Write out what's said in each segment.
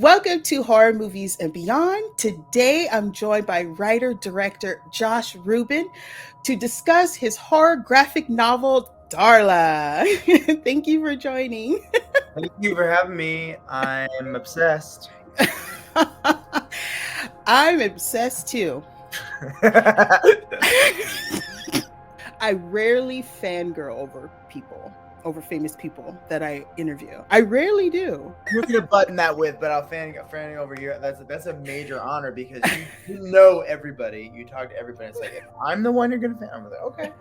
Welcome to Horror Movies and Beyond. Today I'm joined by writer-director Josh Ruben to discuss his horror graphic novel, Darla. Thank you for joining. Thank you for having me. I'm obsessed. I'm obsessed too. I rarely fangirl over people, over famous people that I interview. I rarely do. You're gonna button that with, but I'll fanning over you. That's a major honor because you know everybody. You talk to everybody. It's like if I'm the one you're gonna fan. I'm like, okay.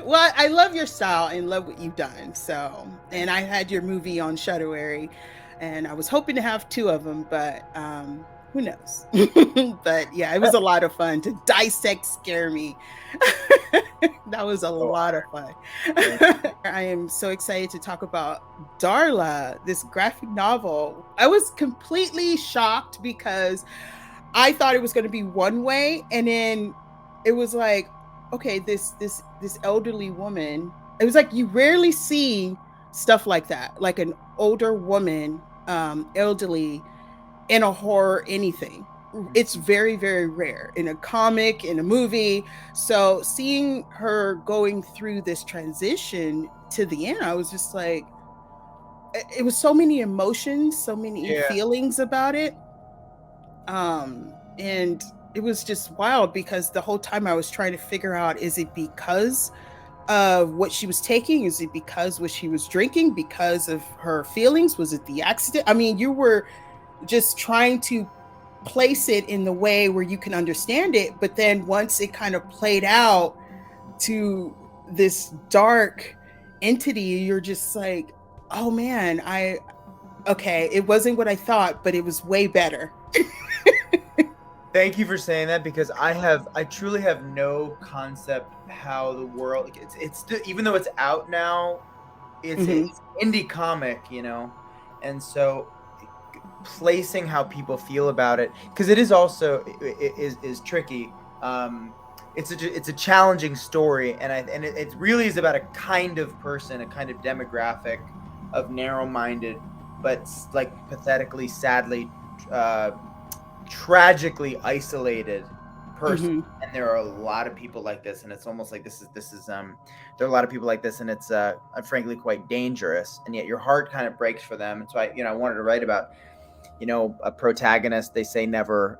Well, I love your style and love what you've done. So, and I had your movie on ShoutoutLA, and I was hoping to have two of them, but who knows? But yeah, it was a lot of fun to dissect Scare Me. That was a lot of fun. I am so excited to talk about Darla, this graphic novel. I was completely shocked because I thought it was going to be one way, and then it was like, okay, this elderly woman. It was like you rarely see stuff like that, like an older woman, elderly, in a horror anything. It's very, very rare in a comic, in a movie. So seeing her going through this transition to the end, I was just like, it was so many emotions, so many feelings about it. And it was just wild because the whole time I was trying to figure out, is it because of what she was taking? Is it because what she was drinking? Because of her feelings? Was it the accident? I mean, you were just trying to place it in the way where you can understand it, but then once it kind of played out to this dark entity, you're just like, oh man, okay, it wasn't what I thought, but it was way better. Thank you for saying that because I truly have no concept how the world it's even though it's out now, it's indie comic, and so placing how people feel about it, because it is also is tricky. It's a challenging story, and it really is about a kind of person, a kind of demographic of narrow-minded, but like pathetically, sadly, tragically isolated person. And there are a lot of people like this, and it's almost like this is there are a lot of people like this, and it's frankly quite dangerous, and yet your heart kind of breaks for them. And so I wanted to write about a protagonist. They say never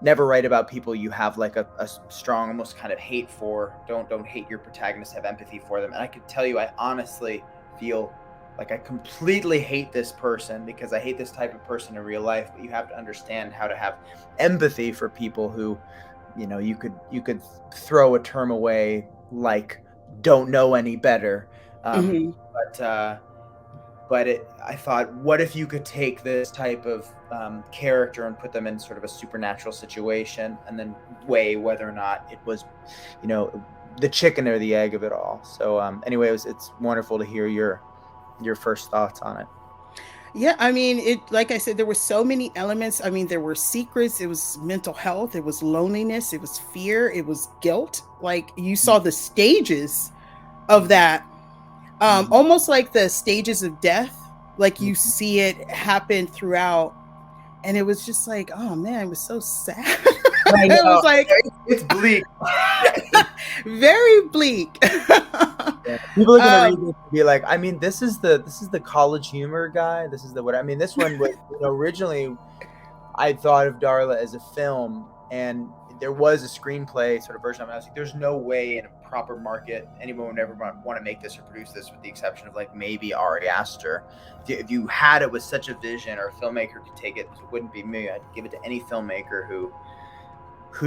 write about people you have like a strong, almost kind of hate for. Don't hate your protagonist, have empathy for them. And I could tell you, I honestly feel like I completely hate this person because I hate this type of person in real life. But you have to understand how to have empathy for people who, you could throw a term away like don't know any better. But I thought, what if you could take this type of character and put them in sort of a supernatural situation, and then weigh whether or not it was, the chicken or the egg of it all. So anyway, it's wonderful to hear your first thoughts on it. Yeah, I mean, like I said, there were so many elements. I mean, there were secrets, it was mental health, it was loneliness, it was fear, it was guilt. Like you saw the stages of that, almost like the stages of death. Like you see it happen throughout, and it was just like, oh man, it was so sad. It was like, it's bleak. Very bleak. People are gonna read this and be like, I mean, this is the college humor guy. This is the what I mean. This one was originally, I thought of Darla as a film, and there was a screenplay sort of version of it. I was like, there's no way in a proper market anyone would ever want to make this or produce this, with the exception of like maybe Ari Aster. If you had it with such a vision, or a filmmaker could take it, it wouldn't be me. I'd give it to any filmmaker who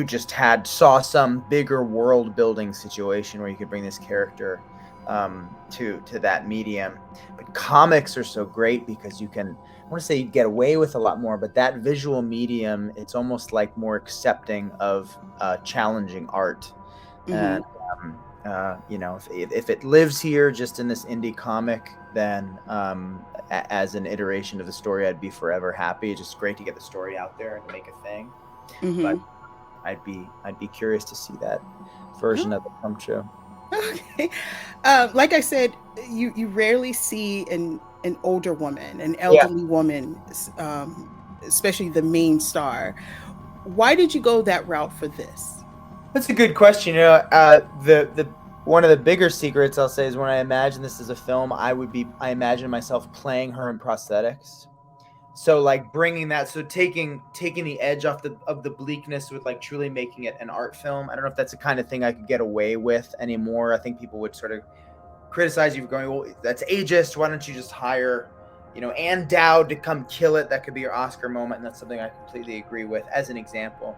just saw some bigger world building situation where you could bring this character to that medium. But comics are so great because you can, I want to say, you get away with a lot more, but that visual medium, it's almost like more accepting of challenging art. And if it lives here just in this indie comic, then as an iteration of the story, I'd be forever happy. It's just great to get the story out there and make a thing. But I'd be curious to see that version of it come true. Okay. Like I said, you rarely see an an older woman, an Yeah, elderly woman, especially the main star. Why did you go that route for this? that's a good question. The one of the bigger secrets I'll say is when I imagine this as a film, I imagine myself playing her in prosthetics. So like bringing that, so taking the edge off the bleakness with like truly making it an art film. I don't know if that's the kind of thing I could get away with anymore. I think people would sort of criticize you for going, well, that's ageist. Why don't you just hire, Ann Dowd to come kill it? That could be your Oscar moment, and that's something I completely agree with. As an example,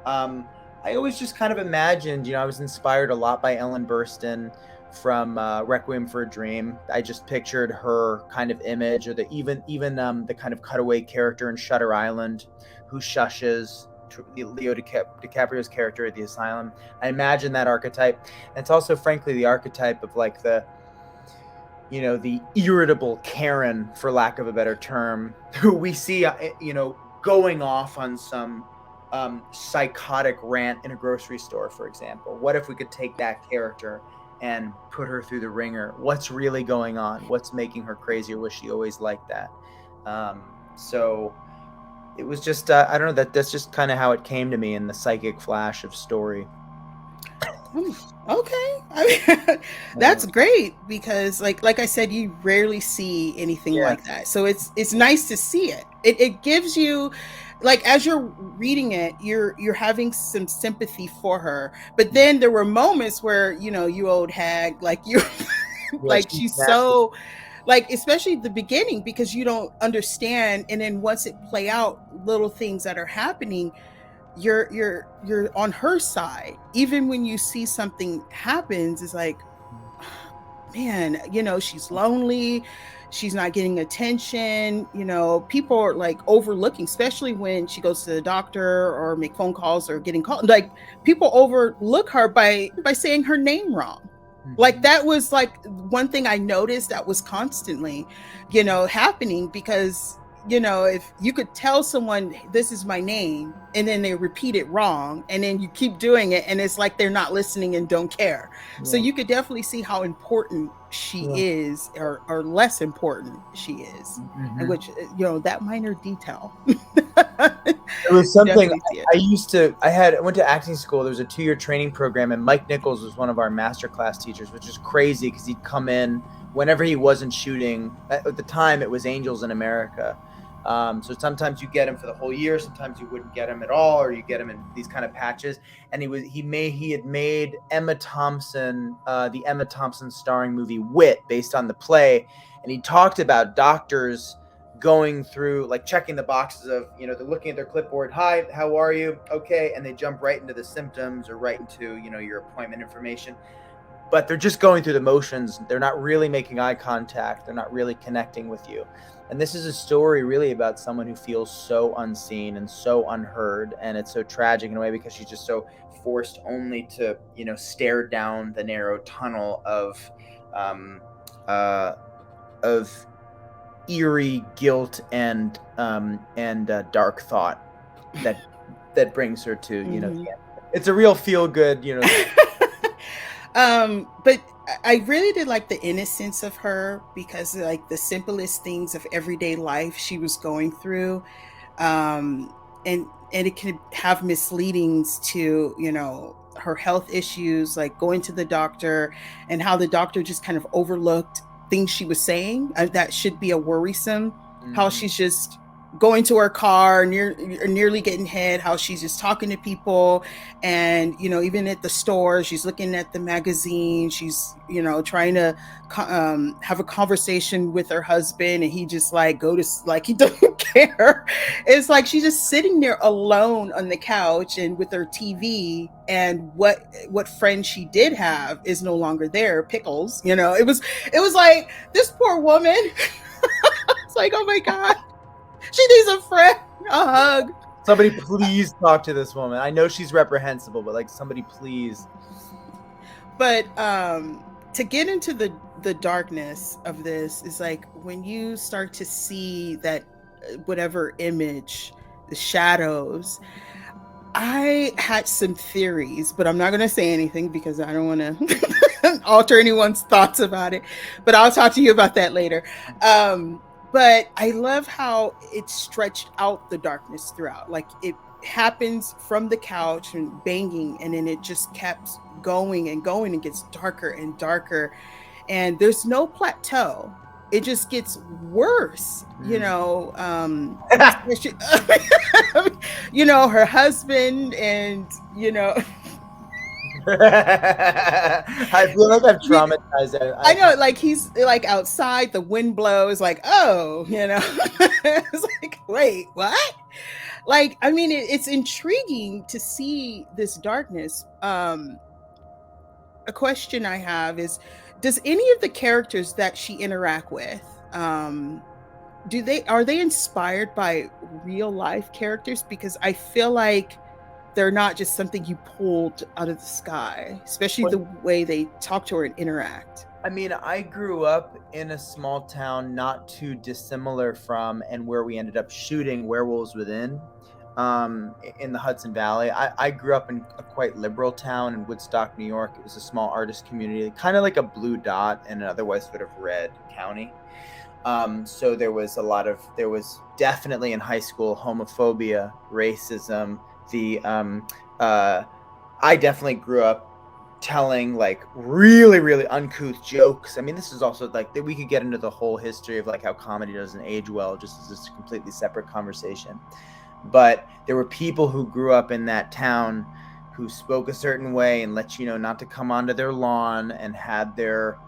I always just kind of imagined, I was inspired a lot by Ellen Burstyn from Requiem for a Dream. I just pictured her kind of image, or the kind of cutaway character in Shutter Island, who shushes Leo DiCaprio's character at the asylum. I imagine that archetype. And it's also, frankly, the archetype of like the irritable Karen, for lack of a better term, who we see, going off on some psychotic rant in a grocery store, for example. What if we could take that character and put her through the ringer? What's really going on? What's making her crazy, or was she always like that? So it was just, I don't know, that's just kind of how it came to me in the psychic flash of story. Okay. I mean, that's great because like I said, you rarely see anything Yeah. like that. So it's nice to see it. It gives you, like, as you're reading it, you're having some sympathy for her. But then there were moments where, you old hag, like you Yeah, like she's she's nasty. so, like, especially the beginning, because you don't understand, and then once it play out, little things that are happening, you're on her side. Even when you see something happens, it's like, man, she's lonely, she's not getting attention, people are like overlooking, especially when she goes to the doctor or make phone calls or getting called, like people overlook her by saying her name wrong. Like, Mhm. that was like one thing I noticed that was constantly, happening, because if you could tell someone this is my name and then they repeat it wrong, and then you keep doing it, and it's like they're not listening and don't care. So Yeah. you could definitely see how important she Yeah. is, or less important she is, and Mhm. which, that minor detail. It was You something definitely see it. I went to acting school. There was a 2-year training program, and Mike Nichols was one of our master class teachers, which is crazy because he'd come in whenever he wasn't shooting. At the time, it was Angels in America. So sometimes you get him for the whole year, sometimes you wouldn't get him at all, or you get him in these kind of patches. And he had made Emma Thompson, the Emma Thompson starring movie Wit, based on the play, and he talked about doctors going through, like, checking the boxes of, they're looking at their clipboard. Hi, how are you? Okay. And they jump right into the symptoms, or right into, your appointment information. But they're just going through the motions. They're not really making eye contact. They're not really connecting with you. And this is a story really about someone who feels so unseen and so unheard. And it's so tragic in a way because she's just so forced only to, stare down the narrow tunnel um, uh, of eerie guilt and dark thought that brings her to, Hmm. the end. It's a real feel good, But I really did like the innocence of her, because like the simplest things of everyday life she was going through, um, and it could have misleadings to, her health issues, like going to the doctor, and how the doctor just kind of overlooked things she was saying, that should be a worrisome. How Mhm. she's just going to her car, nearly getting hit, how she's just talking to people, and even at the store she's looking at the magazine, she's trying to have a conversation with her husband, and he just like go to, like, he doesn't care. It's like she's just sitting there alone on the couch and with her TV, and what friend she did have is no longer there, Pickles. It was like, this poor woman. It's like, oh my god, she needs a friend, a hug. Somebody please talk to this woman. I know she's reprehensible, but like, somebody please. But to get into the darkness of this is like when you start to see that, whatever image, the shadows, I had some theories, but I'm not going to say anything because I don't want to alter anyone's thoughts about it. But I'll talk to you about that later. But I love how it stretched out the darkness throughout. Like it happens from the couch and banging, and then it just kept going and going and gets darker and darker. And there's no plateau. It just gets worse, you Mm. know. She, her husband, and I feel like I've you, traumatized. I know, like he's like outside, the wind blows, like, oh, it's like, wait, what? Like, I mean, it's intriguing to see this darkness. A question I have is, does any of the characters that she interact with, are they inspired by real life characters? Because I feel like they're not just something you pulled out of the sky, especially the way they talk to her and interact. I mean, I grew up in a small town not too dissimilar from and where we ended up shooting Werewolves Within, in the Hudson Valley. I grew up in a quite liberal town in Woodstock, New York. It was a small artist community, kind of like a blue dot in an otherwise sort of red county. So there was definitely in high school homophobia, racism. I definitely grew up telling like really, really uncouth jokes. I mean, this is also like that we could get into the whole history of like how comedy doesn't age well, just as a completely separate conversation. But there were people who grew up in that town who spoke a certain way and let you know not to come onto their lawn, and had their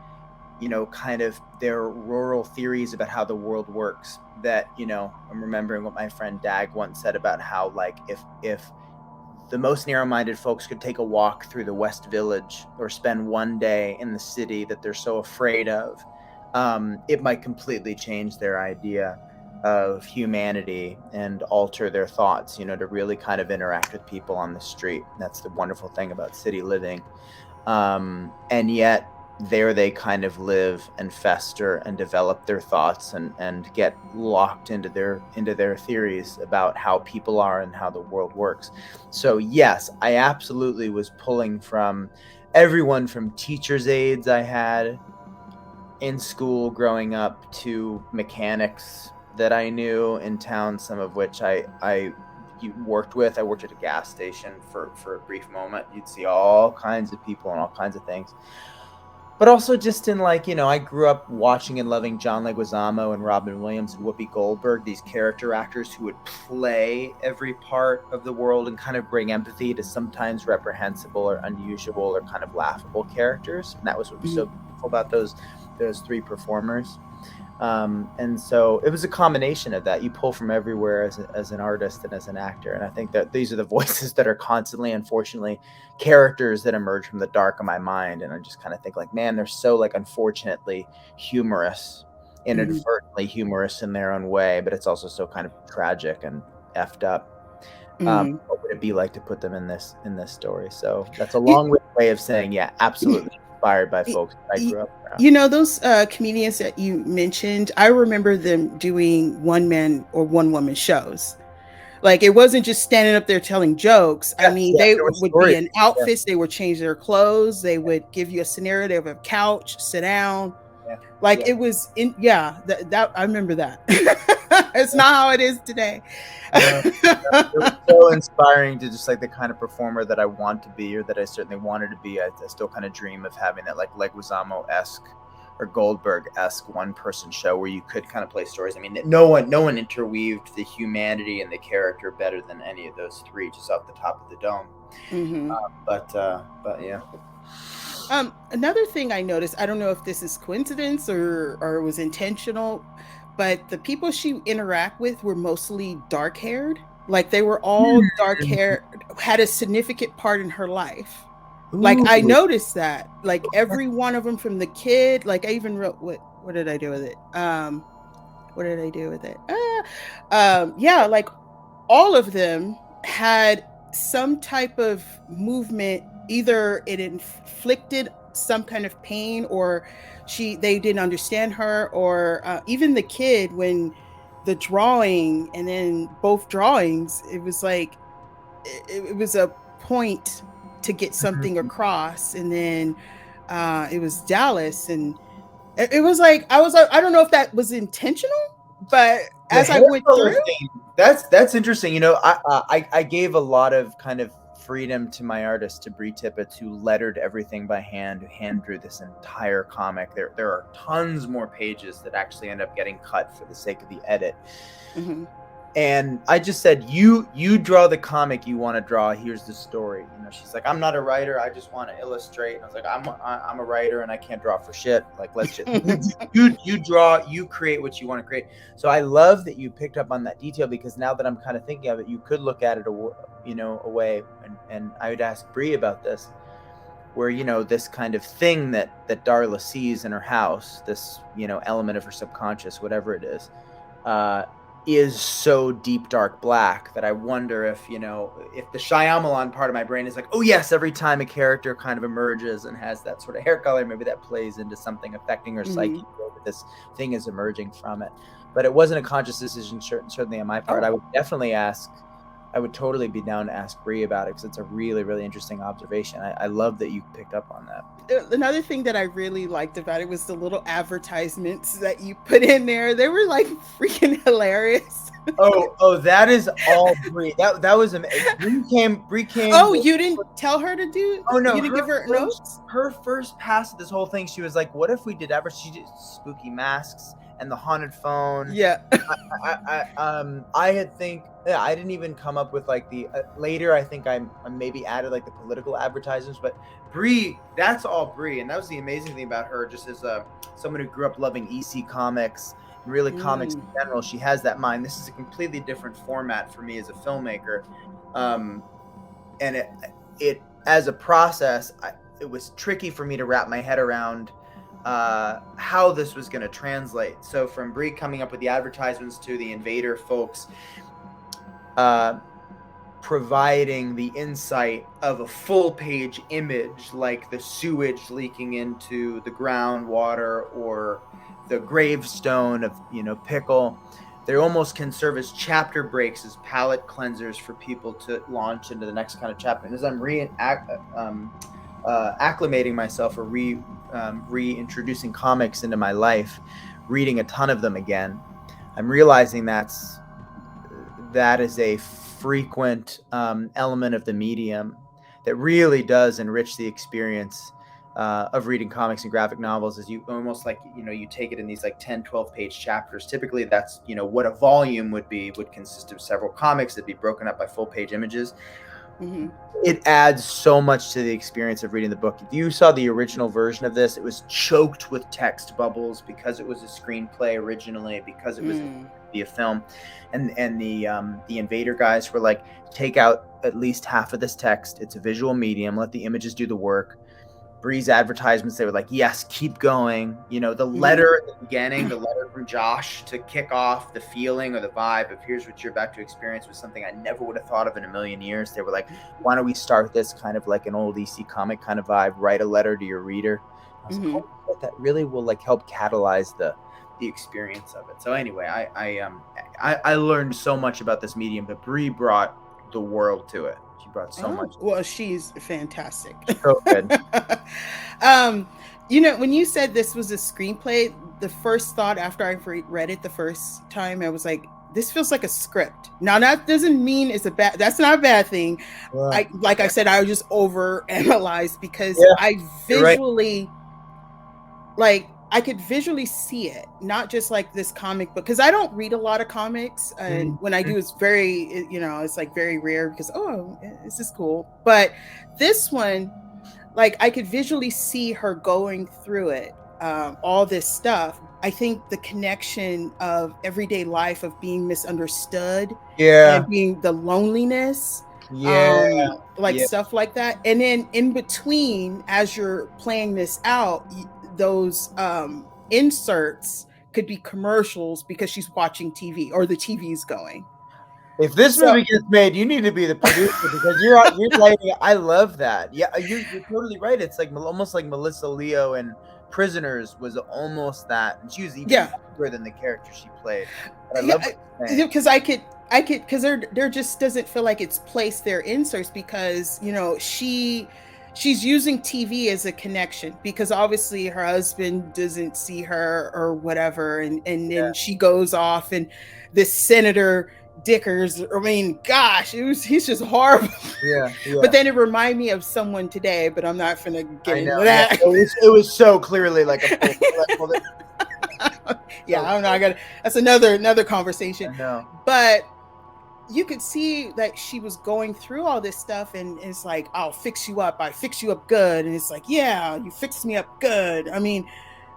kind of their rural theories about how the world works. That, I'm remembering what my friend Dag once said about how, like, if the most narrow-minded folks could take a walk through the West Village or spend one day in the city that they're so afraid of, it might completely change their idea of humanity and alter their thoughts, to really kind of interact with people on the street. That's the wonderful thing about city living. And yet there they kind of live and fester and develop their thoughts and get locked into their theories about how people are and how the world works. So yes, I absolutely was pulling from everyone from teachers' aides I had in school growing up to mechanics that I knew in town, some of which I worked with. I worked at a gas station for a brief moment. You'd see all kinds of people and all kinds of things. But also just in like, I grew up watching and loving John Leguizamo and Robin Williams and Whoopi Goldberg, these character actors who would play every part of the world and kind of bring empathy to sometimes reprehensible or unusual or kind of laughable characters. And that was what was so beautiful about those three performers. And so it was a combination of that. You pull from everywhere as an artist and as an actor. And I think that these are the voices that are constantly, unfortunately, characters that emerge from the dark of my mind. And I just kind of think like, man, they're so like, unfortunately humorous, inadvertently humorous in their own way, but it's also so kind of tragic and effed up. What would it be like to put them in this story? So that's a long way of saying, yeah, absolutely inspired by folks I grew up around. Those comedians that you mentioned, I remember them doing one man or one woman shows. Like it wasn't just standing up there telling jokes. I mean, they would be in outfits. They would change their clothes. They would give you a scenario. They would have a couch, sit down. Like it was in, that I remember that. It's not how it is today. It was so inspiring to just like the kind of performer that I want to be, or that I certainly wanted to be. I still kind of dream of having that like Leguizamo-esque or Goldberg-esque one-person show where you could kind of play stories. I mean, no one interweaved the humanity and the character better than any of those three, just off the top of the dome. But yeah. Another thing I noticed, I don't know if this is coincidence or was intentional, but the people she interact with were mostly dark haired. Like they were all dark haired, had a significant part in her life. Like I noticed that, like every one of them, from the kid, like I even wrote, what did I do with it? What did I do with it? Yeah, like all of them had some type of movement. Either it inflicted some kind of pain, or they didn't understand her, or even the kid, when the drawing and then both drawings, it was like it was a point to get something Mhm. across, and then it was Dallas, and it was like I was like, I don't know if that was intentional, but The as I hair went color through, thing, that's interesting. I gave a lot of kind of freedom to my artist, to Bri Tippetts, who lettered everything by hand, who hand drew this entire comic. There are tons more pages that actually end up getting cut for the sake of the edit. mm-hmm. And I just said, you draw the comic you want to draw. Here's the story. She's like, I'm not a writer. I just want to illustrate. And I was like, I'm a writer and I can't draw for shit. Like, let's just you draw, you create what you want to create. So I love that you picked up on that detail, because now that I'm kind of thinking of it, you could look at it away, and I would ask Bri about this, where this kind of thing that Darla sees in her house, this element of her subconscious, whatever it is so deep dark black that I wonder if if the Shyamalan part of my brain is like, oh yes, every time a character kind of emerges and has that sort of hair color, maybe that plays into something affecting her psyche, that this thing is emerging from it. But it wasn't a conscious decision, certainly on my part. I would definitely I would totally be down to ask Bri about it, because it's a really, really interesting observation. I love that you picked up on that. Another thing that I really liked about it was the little advertisements that you put in there. They were like freaking hilarious. Oh, that is all Bri. That was amazing. Bri came. Oh, you didn't tell her to do? Oh no, You didn't give her notes? her first pass at this whole thing, she was like, "What if we did ever?" She did spooky masks and the haunted phone. Yeah. I had think, yeah, I didn't even come up with like the later. I think I maybe added like the political advertisements, but Bri, that's all Bri, and that was the amazing thing about her. Just as someone who grew up loving EC comics and really comics in general, she has that mind. This is a completely different format for me as a filmmaker, and it as a process, it was tricky for me to wrap my head around how this was going to translate. So from Bri coming up with the advertisements to the Invader folks providing the insight of a full page image, like the sewage leaking into the groundwater or the gravestone of Pickle, they almost can serve as chapter breaks, as palate cleansers for people to launch into the next kind of chapter. And as I'm acclimating myself, or reintroducing comics into my life, reading a ton of them again, I'm realizing that is a frequent element of the medium that really does enrich the experience of reading comics and graphic novels. Is you almost like you take it in these like 10-12 page chapters. Typically that's what a volume would consist of several comics that'd be broken up by full page images. It adds so much to the experience of reading the book. If you saw the original version of this, it was choked with text bubbles because it was a screenplay originally, because it was be a film, and the Invader guys were like, take out at least half of this text. It's a visual medium. Let the images do the work. Bri's advertisements, they were like, yes, keep going. The letter at the beginning, the letter from Josh to kick off the feeling or the vibe of here's what you're about to experience, was something I never would have thought of in a million years. They were like, why don't we start this kind of like an old EC comic kind of vibe, write a letter to your reader. I was like, oh, that really will like help catalyze the experience of it. So anyway, I learned so much about this medium, but Bri brought the world to it. She brought so much. Well, she's fantastic. So good. When you said this was a screenplay, the first thought after I read it the first time, I was like, this feels like a script. Now that doesn't mean that's not a bad thing. Yeah. Like I said, I just overanalyzed because I visually I could visually see it, not just like this comic book, because I don't read a lot of comics, and when I do, it's very, it's like very rare because, oh, this is cool. But this one, like, I could visually see her going through it, all this stuff. I think the connection of everyday life, of being misunderstood, and being the loneliness, stuff like that. And then in between, as you're playing this out, those inserts could be commercials because she's watching TV or the TV's going. If this movie gets made, you need to be the producer because you're writing. I love that. Yeah, you're totally right. It's like almost like Melissa Leo in Prisoners was almost that, and she was even bigger than the character she played. But I love what you're saying. Because I could I could, because there just doesn't feel like it's placed their inserts, because she's using TV as a connection, because obviously her husband doesn't see her or whatever, and then she goes off, and this Senator Dickers, I mean, gosh, he's just horrible. Yeah, yeah. But then it reminded me of someone today, but I'm not gonna get I into know. that. Yeah. It was so clearly like a yeah, I don't know. That's another conversation. I know. But you could see that she was going through all this stuff, and it's like, I'll fix you up. I fix you up good. And it's like, yeah, you fixed me up good. I mean,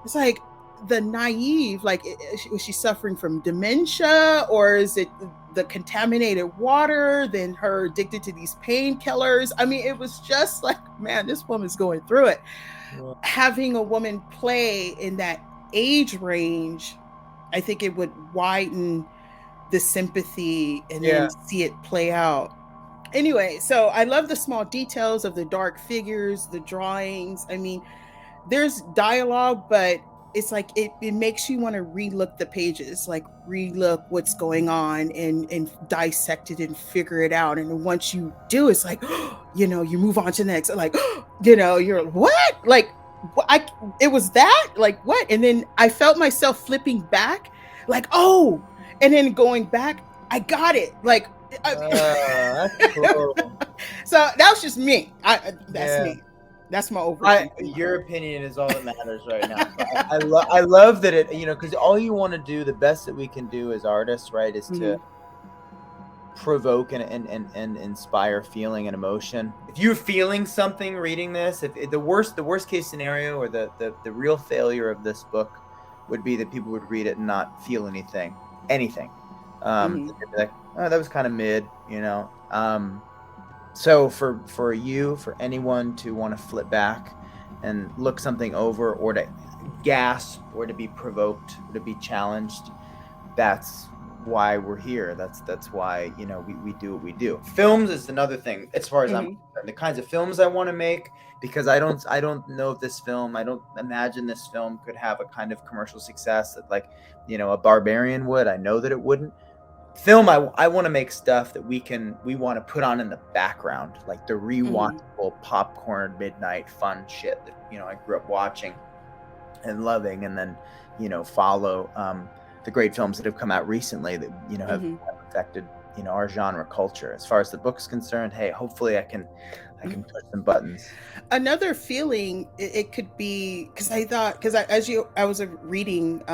it's like the naive, like, was she suffering from dementia, or is it the contaminated water, then her addicted to these painkillers? I mean, it was just like, man, this woman's going through it. Yeah. Having a woman play in that age range, I think it would widen the sympathy and then see it play out. Anyway, so I love the small details of the dark figures, the drawings. I mean, there's dialogue, but it's like it makes you want to relook the pages, like relook what's going on, and dissect it and figure it out. And once you do, it's like, you move on to the next, like, you're what? Like, it was that? Like, what? And then I felt myself flipping back, like, oh, and then going back, I got it. Like, that's cool. So that was just me. That's me. That's my overview. Your opinion is all that matters right now. I love that it, because all you want to do, the best that we can do as artists, right, is to provoke and inspire feeling and emotion. If you're feeling something reading this, if the worst case scenario, or the real failure of this book would be that people would read it and not feel anything. They'd be like, oh, that was kind of mid, so for anyone to want to flip back and look something over, or to gasp, or to be provoked, or to be challenged, that's why we're here. That's why we do what we do. Films is another thing, as far as I'm concerned. The kinds of films I want to make, because I don't know if this film, I don't imagine this film could have a kind of commercial success that, like, a Barbarian would. I know that it wouldn't. Film, I want to make stuff that we want to put on in the background, like the rewatchable popcorn midnight fun shit that I grew up watching and loving, and then follow the great films that have come out recently that have affected our genre culture. As far as the book's concerned, hey, hopefully I can push some buttons. Another feeling it could be, because I was reading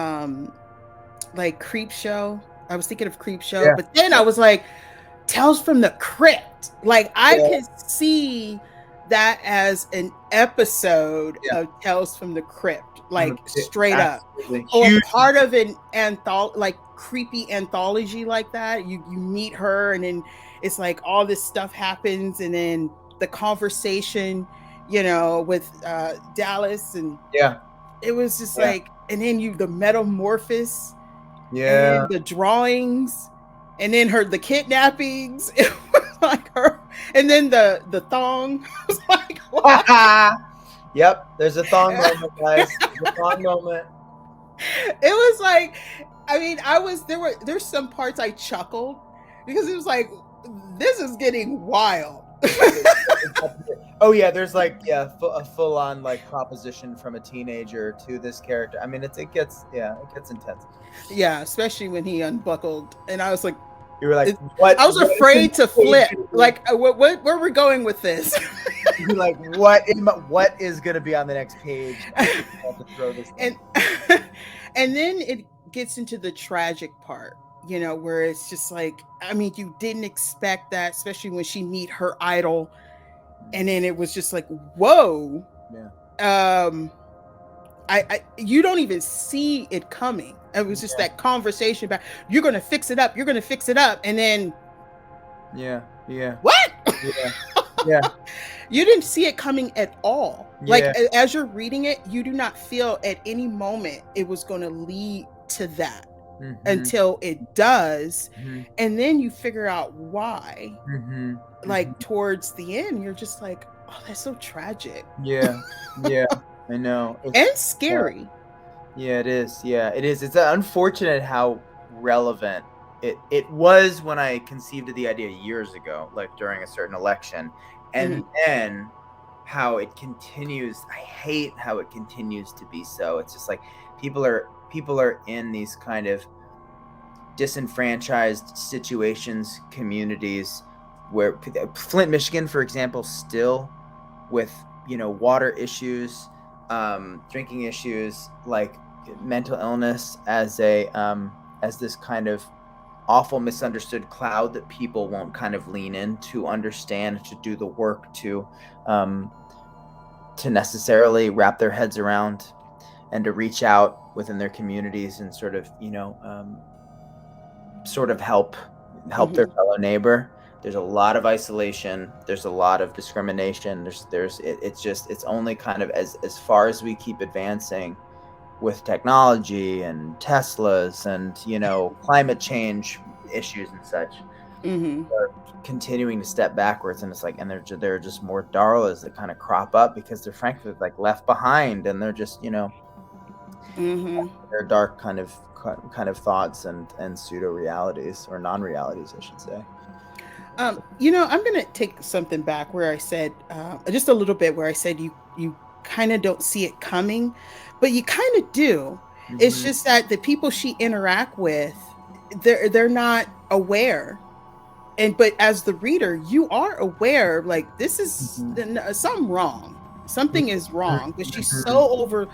like Creepshow. I was thinking of Creepshow, but then I was like, Tales from the Crypt. Like, I could see that as an episode of Tales from the Crypt, like straight up, or part of an like creepy anthology like that. You meet her, and then it's like all this stuff happens, and then the conversation, with Dallas, and it was just like, and then the metamorphosis. Yeah, and the drawings, and then the kidnappings. It was like her, and then the thong. I was like, what? Yep, there's a thong moment, guys. The thong moment. It was like, I mean, there's some parts I chuckled, because it was like, this is getting wild. Oh yeah, there's like a full on like proposition from a teenager to this character. I mean, it gets intense. Yeah, especially when he unbuckled, and I was like, you were like, what? I was afraid to flip. Like, where are we going with this? You're like, what is going to be on the next page? I have to throw this thing. And then it gets into the tragic part, where it's just like, I mean, you didn't expect that, especially when she meet her idol, and then it was just like, whoa. Yeah. You don't even see it coming. It was just that conversation about, you're gonna fix it up, and then what? Yeah. You didn't see it coming at all. Like, as you're reading it, you do not feel at any moment it was going to lead to that until it does, and then you figure out why. Like, towards the end, you're just like, oh, that's so tragic. Yeah, I know. And scary. Yeah, it is. Yeah, it is. It's unfortunate how relevant it was when I conceived of the idea years ago, like during a certain election, and then how it continues. I hate how it continues to be so. It's just like people are in these kind of disenfranchised situations, communities where Flint, Michigan, for example, still with water issues, drinking issues, like mental illness as this kind of awful misunderstood cloud that people won't kind of lean in to understand, to do the work to necessarily wrap their heads around, and to reach out within their communities and sort of help their fellow neighbor. There's a lot of isolation. There's a lot of discrimination. It's only kind of as far as we keep advancing with technology and Teslas and climate change issues and such, are continuing to step backwards. And it's like, and there are just more Darlas that kind of crop up because they're frankly like left behind, and they're just their dark kind of thoughts and pseudo realities, or non-realities, I should say. I'm going to take something back where I said just a little bit, where I said you kind of don't see it coming, but you kind of do. It's just that the people she interact with, they're not aware. But as the reader, you are aware, like, this is something wrong. Something is wrong, but she's so over,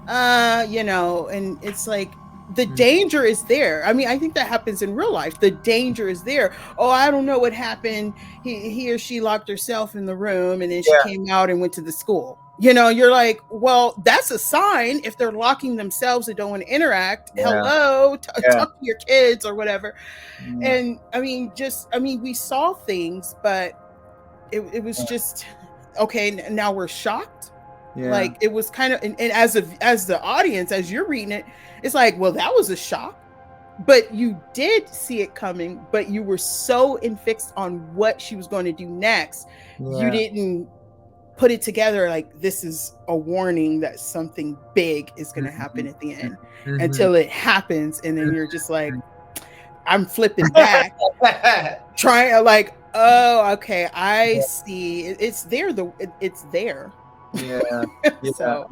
and it's like, the danger is there. I mean, I think that happens in real life. The danger is there. Oh, I don't know what happened. He or she locked herself in the room, and then she came out and went to the school. You're like, well, that's a sign. If they're locking themselves and don't want to interact, hello, talk to your kids or whatever. And I mean, we saw things, but it was just, okay, now we're shocked. Like, it was kind of, and as the audience, as you're reading it, it's like, well, that was a shock, but you did see it coming, but you were so infixed on what she was going to do next. You didn't put it together like, this is a warning that something big is going to happen at the end, until it happens. And then you're just like, I'm flipping back, trying, like, oh, okay, I see. It's there. It's there. Yeah. So,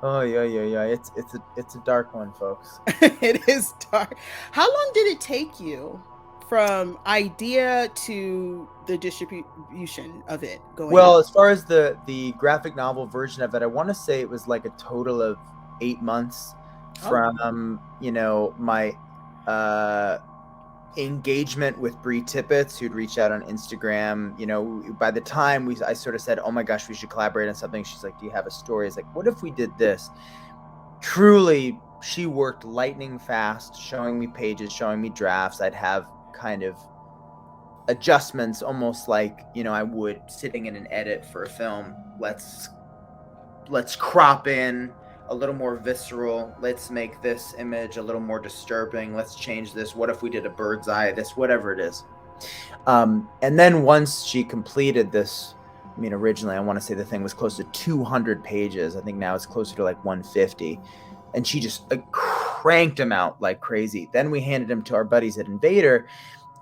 oh yeah. It's a dark one, folks. It is dark. How long did it take you from idea to the distribution of it going? Well, as far as the graphic novel version of it, I want to say it was like a total of 8 months from my engagement with Bri Tippetts, who'd reached out on Instagram. By the time I sort of said, oh my gosh, we should collaborate on something, she's like, do you have a story? It's like, what if we did this? Truly, she worked lightning fast, showing me pages, showing me drafts. I'd have kind of adjustments, almost like I would sitting in an edit for a film. Let's crop in a little more visceral. Let's make this image a little more disturbing. Let's change this. What if we did a bird's eye? This, whatever it is. And then once she completed this, I mean, originally I want to say the thing was close to 200 pages. I think now it's closer to like 150. And she just cranked them out like crazy. Then we handed them to our buddies at Invader,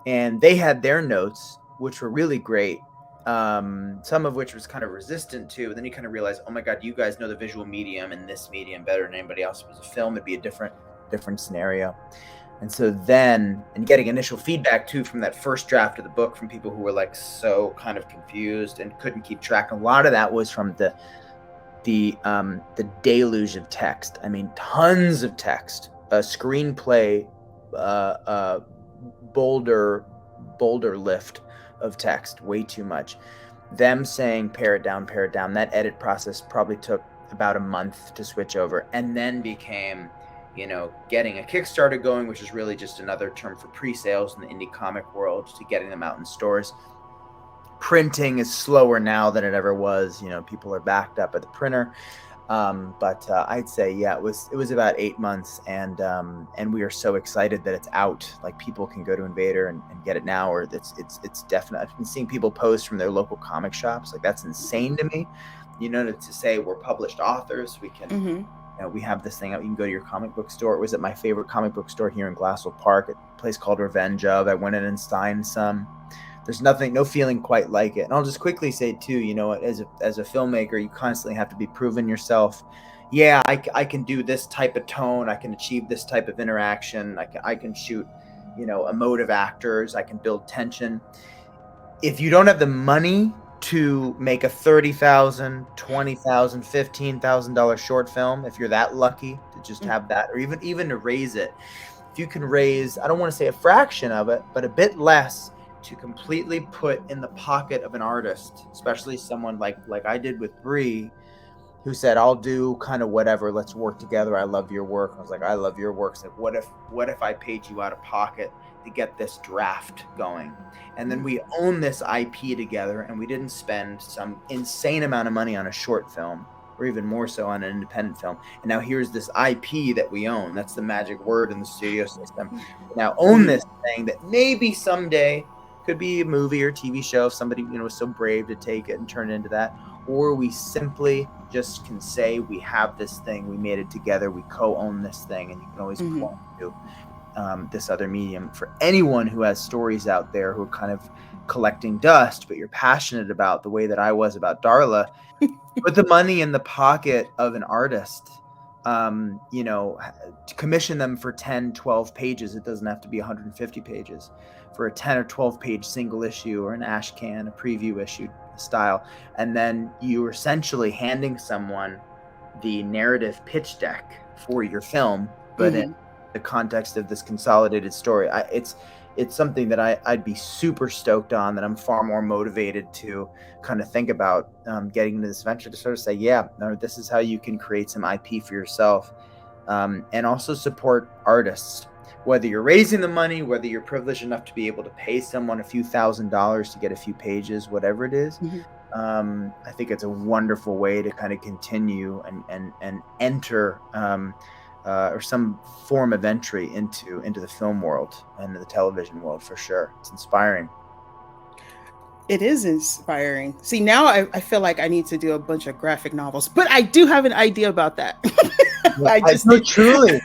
and they had their notes, which were really great. Some of which was kind of resistant to, and then you kind of realize, oh my God, you guys know the visual medium and this medium better than anybody else. If it was a film, it'd be a different scenario. And so then, and getting initial feedback too from that first draft of the book from people who were like so kind of confused and couldn't keep track. A lot of that was from the deluge of text. I mean, tons of text, a screenplay, boulder lift of text, way too much. Them saying pare it down. That edit process probably took about a month to switch over, and then became getting a Kickstarter going, which is really just another term for pre-sales in the indie comic world, to getting them out in stores. Printing is slower now than it ever was. People are backed up at the printer. But I'd say, it was about 8 months, and we are so excited that it's out. Like, people can go to Invader and get it now, or it's definite. I've been seeing people post from their local comic shops. Like, that's insane to me. To say we're published authors, we can we have this thing out. You can go to your comic book store. It was at my favorite comic book store here in Glassell Park, a place called Revenge of. I went in and signed some. There's no feeling quite like it. And I'll just quickly say too, as a filmmaker, you constantly have to be proving yourself. Yeah, I can do this type of tone. I can achieve this type of interaction. I can shoot, emotive actors. I can build tension. If you don't have the money to make a $30,000, $20,000, $15,000 short film, if you're that lucky to just have that, or even to raise it, if you can raise, I don't want to say a fraction of it, but a bit less, to completely put in the pocket of an artist, especially someone like I did with Bri, who said, I'll do kind of whatever, let's work together, I love your work. I was like, I love your work. So what if I paid you out of pocket to get this draft going? And then we own this IP together, and we didn't spend some insane amount of money on a short film, or even more so on an independent film. And now here's this IP that we own. That's the magic word in the studio system. We now own this thing that maybe someday could be a movie or TV show if somebody was so brave to take it and turn it into that. Or we simply just can say, we have this thing, we made it together, we co-own this thing, and you can always point to this other medium. For anyone who has stories out there who are kind of collecting dust, but you're passionate about the way that I was about Darla, put the money in the pocket of an artist. Commission them for 10, 12 pages. It doesn't have to be 150 pages. For a 10 or 12 page single issue, or an ash can, a preview issue style. And then you're essentially handing someone the narrative pitch deck for your film, but in the context of this consolidated story. It's something that I'd be super stoked on, that I'm far more motivated to kind of think about getting into this venture, to sort of say, yeah, no, this is how you can create some IP for yourself, and also support artists. Whether you're raising the money, whether you're privileged enough to be able to pay someone a few $1,000s to get a few pages, whatever it is, I think it's a wonderful way to kind of continue and enter or some form of entry into the film world and the television world, for sure. It's inspiring. It is inspiring. See, now I feel like I need to do a bunch of graphic novels, but I do have an idea about that. No, truly.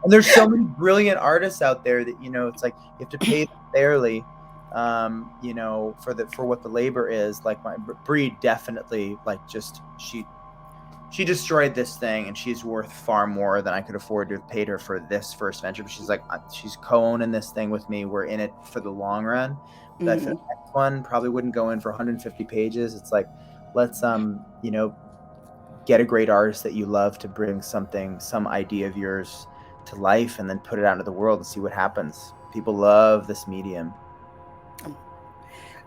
And there's so many brilliant artists out there that, it's like you have to pay them fairly, for what the labor is. Like my Bri definitely, she destroyed this thing, and she's worth far more than I could afford to have paid her for this first venture. But she's co-owning this thing with me. We're in it for the long run. But for the next one, probably wouldn't go in for 150 pages. It's like, let's get a great artist that you love to bring some idea of yours to life, and then put it out into the world and see what happens. People love this medium.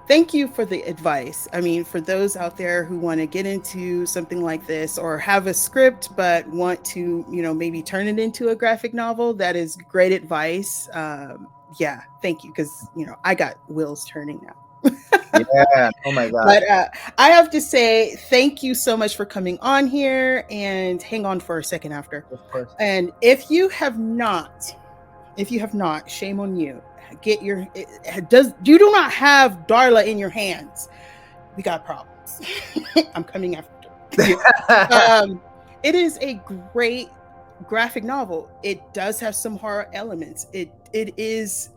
Thank you for the advice. I mean, for those out there who want to get into something like this, or have a script but want to, maybe turn it into a graphic novel, that is great advice. Yeah, thank you, because I got wheels turning now. Yeah. Oh my God. But I have to say thank you so much for coming on here, and hang on for a second after. Of course. And if you have not, shame on you. You do not have Darla in your hands, we got problems. I'm coming after you. It is a great graphic novel. It does have some horror elements. It is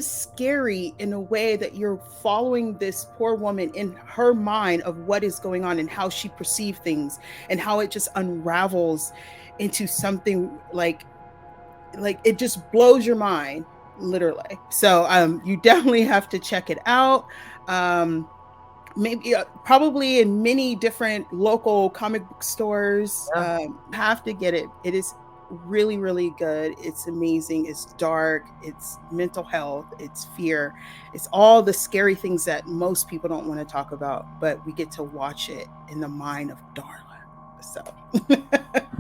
scary in a way that you're following this poor woman in her mind of what is going on, and how she perceives things, and how it just unravels into something like it just blows your mind, literally. So you definitely have to check it out. Maybe probably in many different local comic book stores. Have to get it. It is really, really good. It's amazing. It's dark. It's mental health. It's fear. It's all the scary things that most people don't want to talk about, but we get to watch it in the mind of Darla. So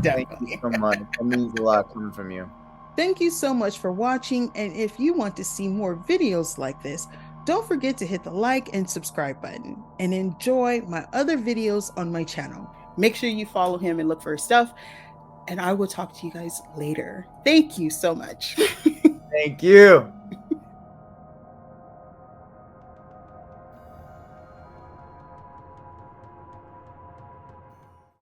thank you so much. That means a lot coming from you. Thank you so much for watching, and if you want to see more videos like this, don't forget to hit the like and subscribe button, and enjoy my other videos on my channel. Make sure you follow him and look for his stuff, and I will talk to you guys later. Thank you so much. Thank you.